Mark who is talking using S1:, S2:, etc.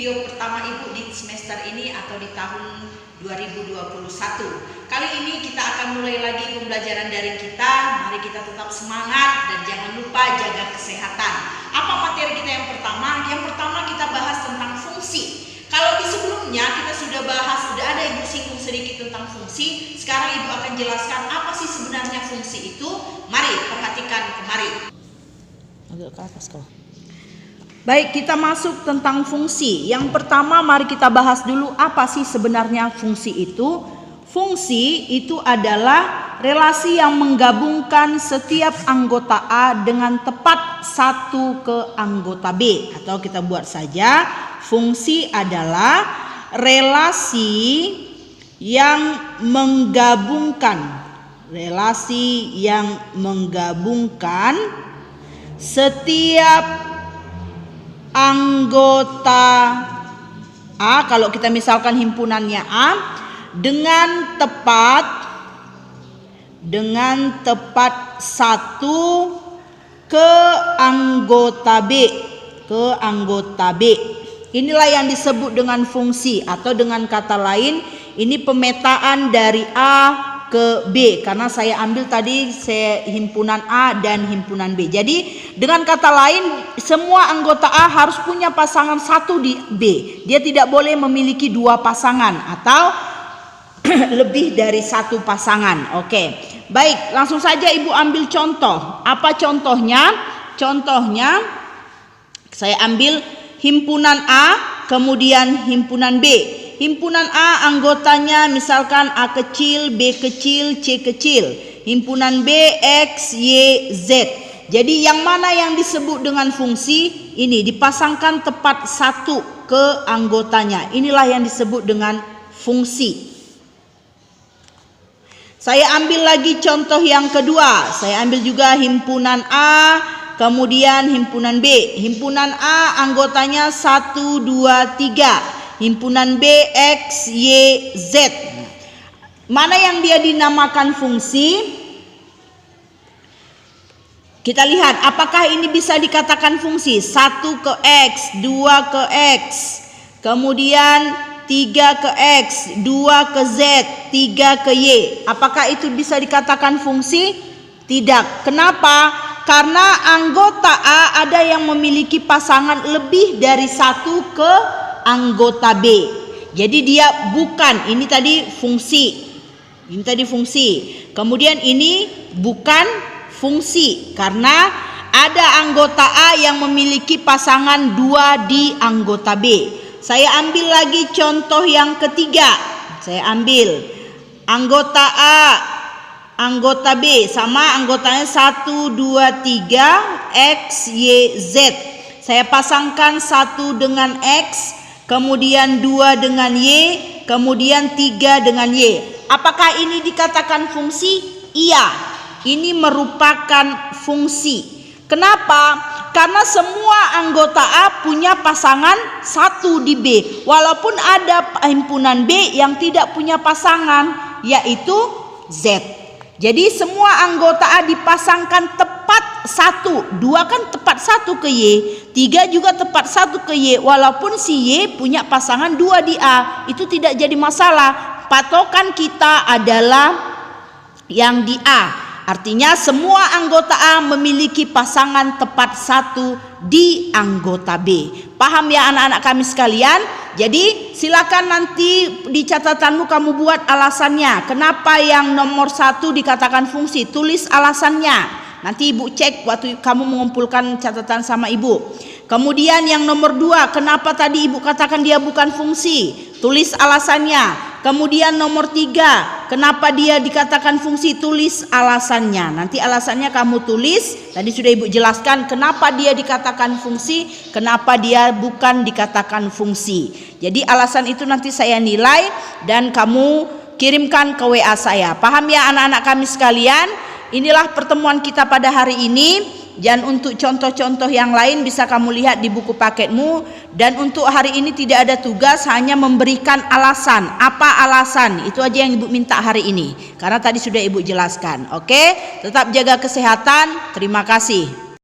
S1: video pertama Ibu di semester ini atau di tahun 2021. Kali ini kita akan mulai lagi pembelajaran daring kita. Mari kita tetap semangat dan jangan lupa jaga kesehatan. Apa materi kita yang pertama? Yang pertama kita bahas tentang fungsi. Kalau di sebelumnya kita sudah bahas, sudah ada Ibu singgung sedikit tentang fungsi. Sekarang Ibu akan jelaskan apa sih sebenarnya fungsi itu. Mari perhatikan kemari.
S2: Agak ke atas kau.
S1: Baik, kita masuk tentang fungsi. Yang pertama mari kita bahas dulu apa sih sebenarnya fungsi itu. Fungsi itu adalah relasi yang menggabungkan setiap anggota A dengan tepat satu ke anggota B. Atau kita buat saja, fungsi adalah relasi yang menggabungkan setiap anggota A, kalau kita misalkan himpunannya A, dengan tepat satu ke anggota B. Inilah yang disebut dengan fungsi, atau dengan kata lain ini pemetaan dari A ke B, karena saya ambil tadi himpunan A dan himpunan B. Jadi dengan kata lain semua anggota A harus punya pasangan satu di B. Dia tidak boleh memiliki dua pasangan atau lebih dari satu pasangan. Oke. Baik, langsung saja Ibu ambil contoh. Apa contohnya? Contohnya saya ambil himpunan A kemudian himpunan B. Himpunan A anggotanya misalkan A kecil, B kecil, C kecil. Himpunan B X, Y, Z. Jadi yang mana yang disebut dengan fungsi? Ini dipasangkan tepat satu ke anggotanya. Inilah yang disebut dengan fungsi. Saya ambil lagi contoh yang kedua. Saya ambil juga himpunan A kemudian himpunan B. Himpunan A anggotanya 1, 2, 3. Himpunan B X, Y, Z. Mana yang dia dinamakan fungsi? Kita lihat apakah ini bisa dikatakan fungsi. 1 ke X, 2 ke X, kemudian 3 ke X, 2 ke Z, 3 ke Y. Apakah itu bisa dikatakan fungsi? Tidak. Kenapa? Karena anggota A ada yang memiliki pasangan lebih dari satu ke anggota B. Jadi dia bukan, ini tadi fungsi. Kemudian ini bukan fungsi karena ada anggota A yang memiliki pasangan dua di anggota B. Saya ambil lagi contoh yang ketiga. Saya ambil anggota A, anggota B, sama anggotanya 1, 2, 3, X, Y, Z. Saya pasangkan 1 dengan X, kemudian 2 dengan Y, kemudian 3 dengan Y. Apakah ini dikatakan fungsi? Iya, ini merupakan fungsi. Kenapa? Karena semua anggota A punya pasangan satu di B. Walaupun ada himpunan B yang tidak punya pasangan, yaitu Z. Jadi semua anggota A dipasangkan tepat satu. 2 kan tepat satu ke Y, 3 juga tepat satu ke Y. Walaupun si Y punya pasangan 2 di A, itu tidak jadi masalah. Patokan kita adalah yang di A. Artinya semua anggota A memiliki pasangan tepat satu di anggota B. Paham ya anak-anak kami sekalian? Jadi silakan nanti di catatanmu kamu buat alasannya. Kenapa yang nomor 1 dikatakan fungsi? Tulis alasannya. Nanti Ibu cek waktu kamu mengumpulkan catatan sama Ibu. Kemudian yang nomor 2, kenapa tadi Ibu katakan dia bukan fungsi? Tulis alasannya. Kemudian nomor 3, kenapa dia dikatakan fungsi? Tulis alasannya. Nanti alasannya kamu tulis. Tadi sudah Ibu jelaskan kenapa dia dikatakan fungsi, kenapa dia bukan dikatakan fungsi. Jadi alasan itu nanti saya nilai dan kamu kirimkan ke WA saya. Paham ya anak-anak kami sekalian? Inilah pertemuan kita pada hari ini. Dan untuk contoh-contoh yang lain bisa kamu lihat di buku paketmu. Dan untuk hari ini tidak ada tugas, hanya memberikan alasan. Apa alasan? Itu aja yang Ibu minta hari ini. Karena tadi sudah Ibu jelaskan. Oke, tetap jaga kesehatan. Terima kasih.